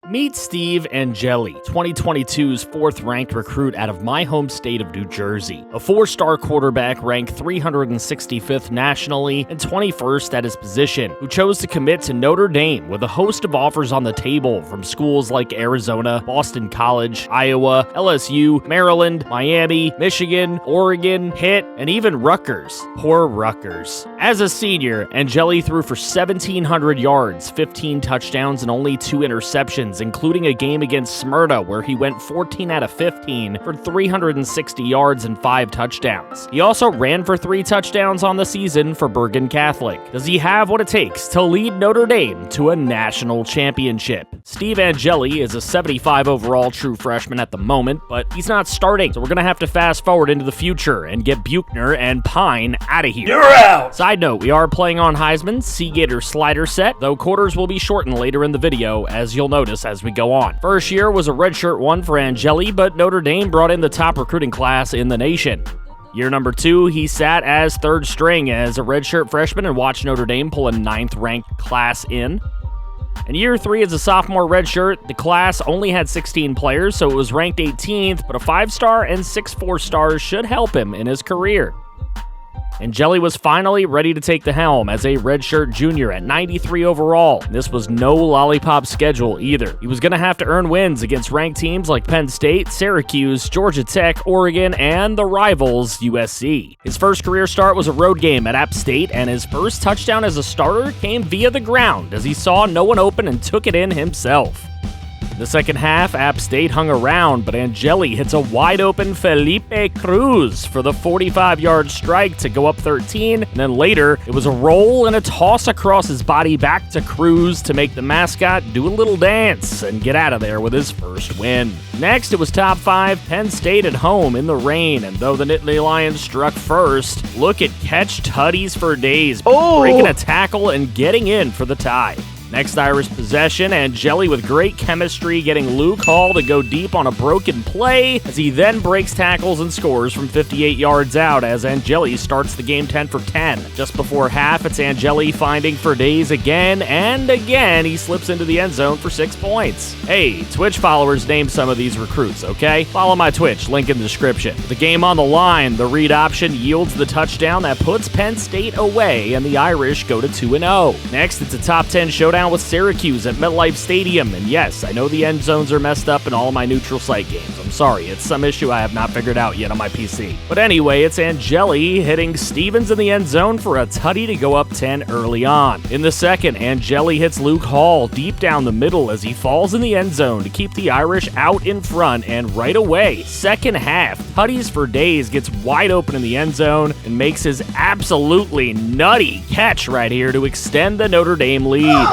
Meet Steve Angeli, 2022's fourth-ranked recruit out of my home state of New Jersey. A four-star quarterback ranked 365th nationally and 21st at his position, who chose to commit to Notre Dame with a host of offers on the table from schools like Arizona, Boston College, Iowa, LSU, Maryland, Miami, Michigan, Oregon, Pitt, and even Rutgers. Poor Rutgers. As a senior, Angeli threw for 1,700 yards, 15 touchdowns, and only 2 interceptions, including a game against Smyrna where he went 14 out of 15 for 360 yards and 5 touchdowns. He also ran for 3 touchdowns on the season for Bergen Catholic. Does he have what it takes to lead Notre Dame to a national championship? Steve Angeli is a 75 overall true freshman at the moment, but he's not starting, so we're gonna have to fast forward into the future and get Buchner and Pine out of here. You're out! Side note, we are playing on Heisman's Seagator slider set, though quarters will be shortened later in the video, as you'll notice as we go on. First year was a redshirt one for Angeli, but Notre Dame brought in the top recruiting class in the nation. Year number 2, he sat as third string as a redshirt freshman and watched Notre Dame pull a 9th-ranked class in. In year 3 as a sophomore redshirt, the class only had 16 players, so it was ranked 18th, but a 5-star and 6 4-stars should help him in his career. Angeli was finally ready to take the helm as a redshirt junior at 93 overall. This was no lollipop schedule either. He was going to have to earn wins against ranked teams like Penn State, Syracuse, Georgia Tech, Oregon, and the rivals USC. His first career start was a road game at App State, and his first touchdown as a starter came via the ground as he saw no one open and took it in himself. The second half, App State hung around, but Angeli hits a wide-open Felipe Cruz for the 45-yard strike to go up 13, and then later, it was a roll and a toss across his body back to Cruz to make the mascot do a little dance and get out of there with his first win. Next, it was top 5 Penn State at home in the rain, and though the Nittany Lions struck first, look at catch tutties for days, breaking a tackle and getting in for the tie. Next Irish possession, Angeli with great chemistry getting Luke Hall to go deep on a broken play as he then breaks tackles and scores from 58 yards out as Angeli starts the game 10 for 10. Just before half, it's Angeli finding for days again, and again he slips into the end zone for 6 points. Hey, Twitch followers, name some of these recruits, okay? Follow my Twitch, link in the description. With the game on the line, the read option yields the touchdown that puts Penn State away, and the Irish go to 2-0. Next, it's a top 10 showdown with Syracuse at MetLife Stadium, and yes, I know the end zones are messed up in all my neutral site games. I'm sorry, it's some issue I have not figured out yet on my PC. But anyway, it's Angeli hitting Stevens in the end zone for a tutty to go up 10 early on. In the second, Angeli hits Luke Hall deep down the middle as he falls in the end zone to keep the Irish out in front, and right away, second half, Tutties for Days gets wide open in the end zone and makes his absolutely nutty catch right here to extend the Notre Dame lead.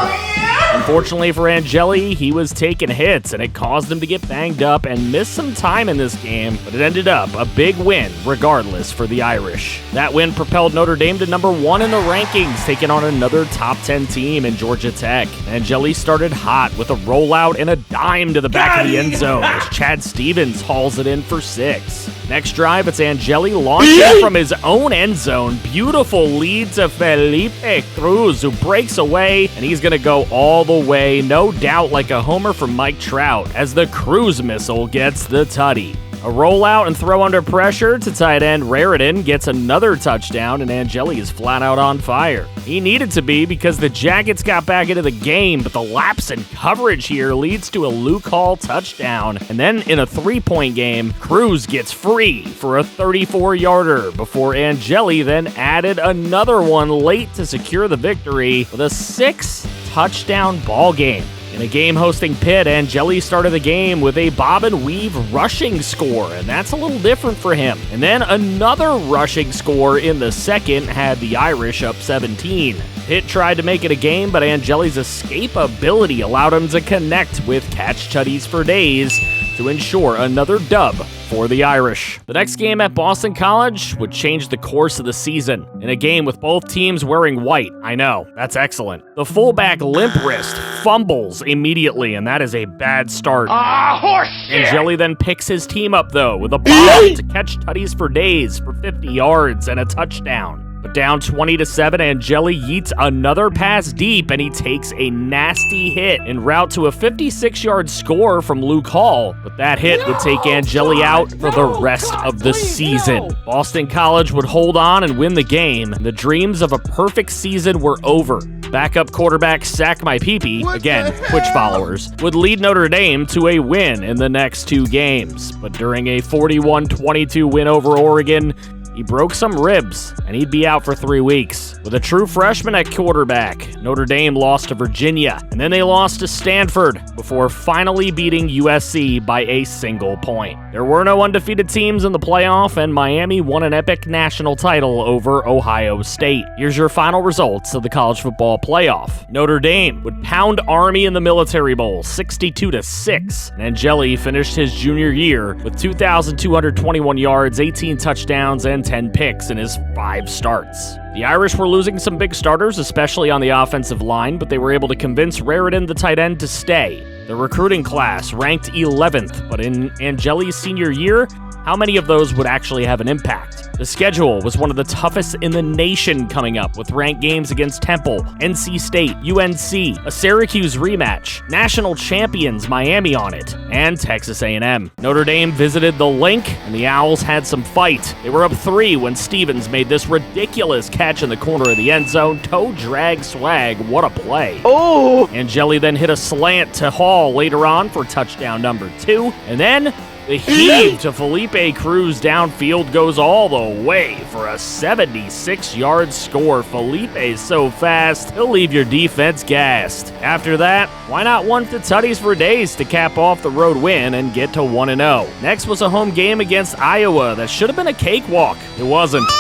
Unfortunately for Angeli, he was taking hits, and it caused him to get banged up and miss some time in this game, but it ended up a big win regardless for the Irish. That win propelled Notre Dame to number 1 in the rankings, taking on another top 10 team in Georgia Tech. Angeli started hot with a rollout and a dime to the back of the end zone as Chad Stevens hauls it in for 6. Next drive, it's Angeli launching from his own end zone. Beautiful lead to Felipe Cruz, who breaks away, and he's going to go all the way, no doubt like a homer from Mike Trout, as the Cruz missile gets the tutty. A rollout and throw under pressure to tight end Raritan gets another touchdown, and Angeli is flat out on fire. He needed to be because the Jackets got back into the game, but the lapse in coverage here leads to a Luke Hall touchdown. And then in a 3-point game, Cruz gets free for a 34-yarder before Angeli then added another one late to secure the victory with a 6-touchdown ball game. In a game hosting Pitt, Angeli started the game with a bob and weave rushing score, and that's a little different for him. And then another rushing score in the second had the Irish up 17. Pitt tried to make it a game, but Angeli's escapability allowed him to connect with catch tutties for days to ensure another dub for the Irish. The next game at Boston College would change the course of the season. In a game with both teams wearing white, I know, that's excellent. The fullback limp wrist fumbles immediately, and that is a bad start. Angeli then picks his team up, though, with a bomb to catch tutties for days for 50 yards and a touchdown. But down 20-7, Angeli yeets another pass deep, and he takes a nasty hit en route to a 56-yard score from Luke Hall. But that hit would take Angeli out for the rest of the season. Boston College would hold on and win the game. The dreams of a perfect season were over. Backup quarterback Sack My Peepee, again, Twitch followers, would lead Notre Dame to a win in the next 2 games. But during a 41-22 win over Oregon, he broke some ribs, and he'd be out for 3 weeks. With a true freshman at quarterback, Notre Dame lost to Virginia, and then they lost to Stanford before finally beating USC by a single point. There were no undefeated teams in the playoff, and Miami won an epic national title over Ohio State. Here's your final results of the college football playoff. Notre Dame would pound Army in the Military Bowl 62-6, and Angeli finished his junior year with 2,221 yards, 18 touchdowns, and 10 picks in his 5 starts. The Irish were losing some big starters, especially on the offensive line, but they were able to convince Raritan, the tight end, to stay. The recruiting class ranked 11th, but in Angeli's senior year, how many of those would actually have an impact? The schedule was one of the toughest in the nation coming up, with ranked games against Temple, NC State, UNC, a Syracuse rematch, national champions Miami on it, and Texas A&M. Notre Dame visited the Link, and the Owls had some fight. They were up 3 when Stevens made this ridiculous catch in the corner of the end zone. Toe drag swag, what a play. Oh! Angeli then hit a slant to Hall later on for touchdown number 2, and then the heave to Felipe Cruz downfield goes all the way for a 76-yard score. Felipe's so fast, he'll leave your defense gassed. After that, why not one to tutties for days to cap off the road win and get to 1-0? Next was a home game against Iowa that should have been a cakewalk. It wasn't.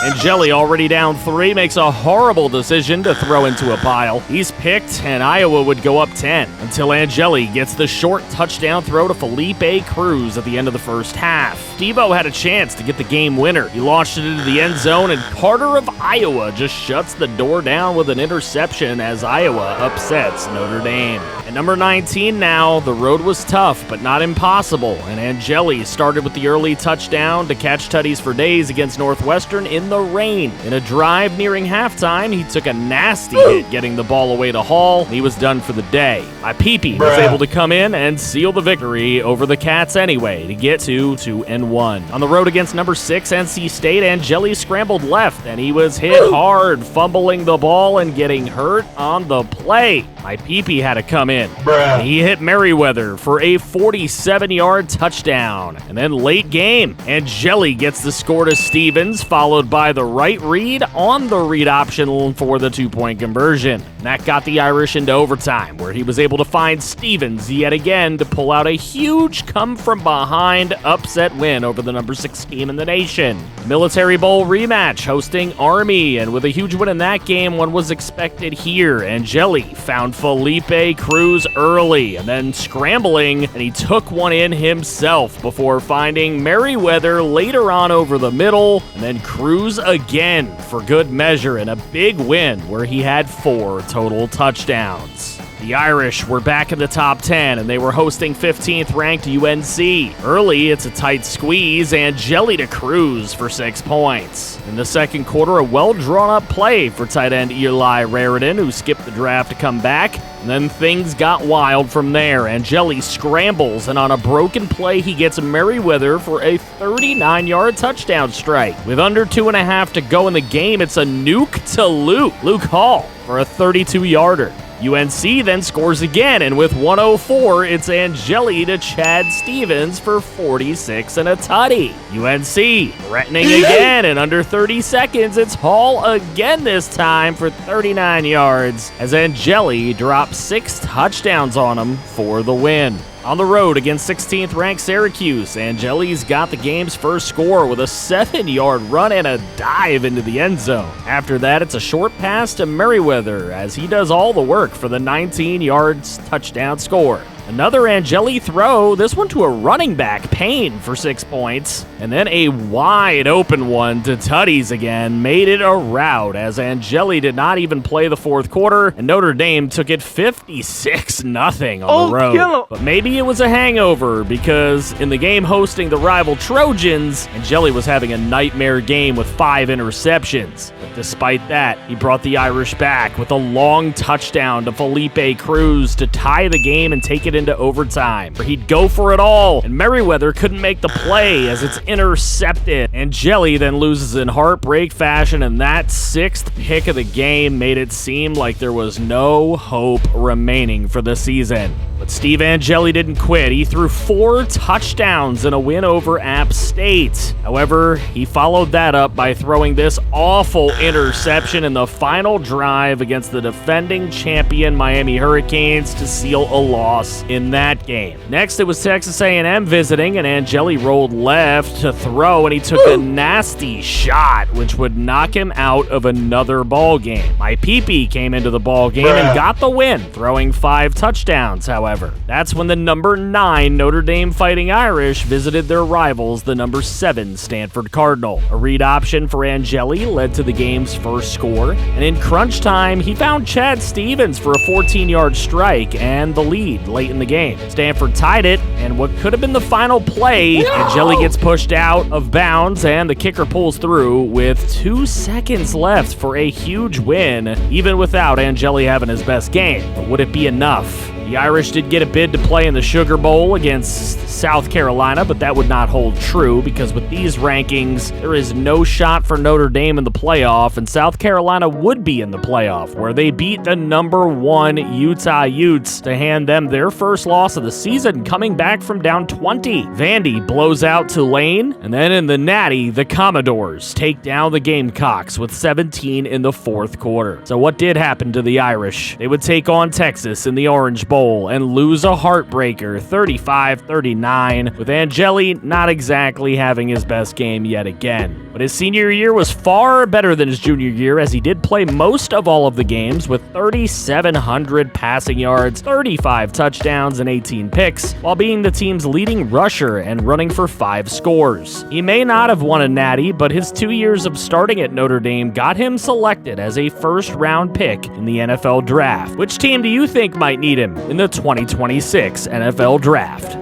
Angeli, already down 3, makes a horrible decision to throw into a pile. He's picked, and Iowa would go up 10 until Angeli gets the short touchdown throw to Felipe Cruz at the end of the first half. Devo had a chance to get the game winner. He launched it into the end zone, and Carter of Iowa just shuts the door down with an interception as Iowa upsets Notre Dame. At number 19 now, the road was tough, but not impossible, and Angeli started with the early touchdown to catch tutties for days against Northwestern in the rain. In a drive nearing halftime, he took a nasty hit getting the ball away to Hall. He was done for the day. My Peepee was able to come in and seal the victory over the Cats anyway to get to 2-1. On the road against number 6 NC State, Angeli scrambled left, and he was hit hard, fumbling the ball and getting hurt on the play. My Peepee had to come in. He hit Merriweather for a 47-yard touchdown. And then late game, Angeli gets the score to Stevens, followed by the right read on the read option for the 2-point conversion. And that got the Irish into overtime, where he was able to find Stevens yet again to pull out a huge come-from-behind upset win over the number 6 team in the nation. Military Bowl rematch hosting Army, and with a huge win in that game, one was expected here. Angeli found Felipe Cruz early, and then scrambling, and he took one in himself before finding Merriweather later on over the middle, and then Cruz again for good measure in a big win where he had 4 total touchdowns. The Irish were back in the top 10, and they were hosting 15th-ranked UNC. Early, it's a tight squeeze, Angeli to Cruz for 6 points. In the second quarter, a well-drawn-up play for tight end Eli Raritan, who skipped the draft to come back, and then things got wild from there. Angeli scrambles, and on a broken play, he gets Merriweather for a 39-yard touchdown strike. With under 2.5 to go in the game, it's a nuke to Luke Hall for a 32-yarder. UNC then scores again, and with 1:04, it's Angeli to Chad Stevens for 46 and a tutty. UNC threatening again, and under 30 seconds, it's Hall again this time for 39 yards, as Angeli drops 6 touchdowns on him for the win. On the road against 16th-ranked Syracuse, Angeli's got the game's first score with a 7-yard run and a dive into the end zone. After that, it's a short pass to Merriweather as he does all the work for the 19-yard touchdown score. Another Angeli throw, this one to a running back, Payne, for 6 points. And then a wide open one to Tutties again, made it a rout as Angeli did not even play the fourth quarter, and Notre Dame took it 56-0 on the road. But maybe it was a hangover, because in the game hosting the rival Trojans, Angeli was having a nightmare game with 5 interceptions. But despite that, he brought the Irish back with a long touchdown to Felipe Cruz to tie the game and take it into overtime, where he'd go for it all, and Merriweather couldn't make the play as it's intercepted. Angeli then loses in heartbreak fashion, and that 6th pick of the game made it seem like there was no hope remaining for the season. But Steve Angeli didn't quit. He threw 4 touchdowns in a win over App State. However, he followed that up by throwing this awful interception in the final drive against the defending champion Miami Hurricanes to seal a loss in that game. Next, it was Texas A&M visiting, and Angeli rolled left to throw, and he took a nasty shot, which would knock him out of another ball game. My Pee-Pee came into the ball game and got the win, throwing 5 touchdowns, however. That's when the number 9 Notre Dame Fighting Irish visited their rivals, the number 7 Stanford Cardinal. A read option for Angeli led to the game's first score, and in crunch time, he found Chad Stevens for a 14-yard strike and the lead late in the game. Stanford tied it, and what could have been the final play, Angeli gets pushed out of bounds, and the kicker pulls through with 2 seconds left for a huge win, even without Angeli having his best game. But would it be enough? The Irish did get a bid to play in the Sugar Bowl against South Carolina, but that would not hold true because with these rankings, there is no shot for Notre Dame in the playoff, and South Carolina would be in the playoff, where they beat the number 1 Utah Utes to hand them their first loss of the season, coming back from down 20. Vandy blows out Tulane, and then in the Natty, the Commodores take down the Gamecocks with 17 in the fourth quarter. So what did happen to the Irish? They would take on Texas in the Orange Bowl and lose a heartbreaker 35-39, with Angeli not exactly having his best game yet again. But his senior year was far better than his junior year, as he did play most of all of the games with 3,700 passing yards, 35 touchdowns, and 18 picks, while being the team's leading rusher and running for 5 scores. He may not have won a natty, but his 2 years of starting at Notre Dame got him selected as a first-round pick in the NFL Draft. Which team do you think might need him in the 2026 NFL Draft?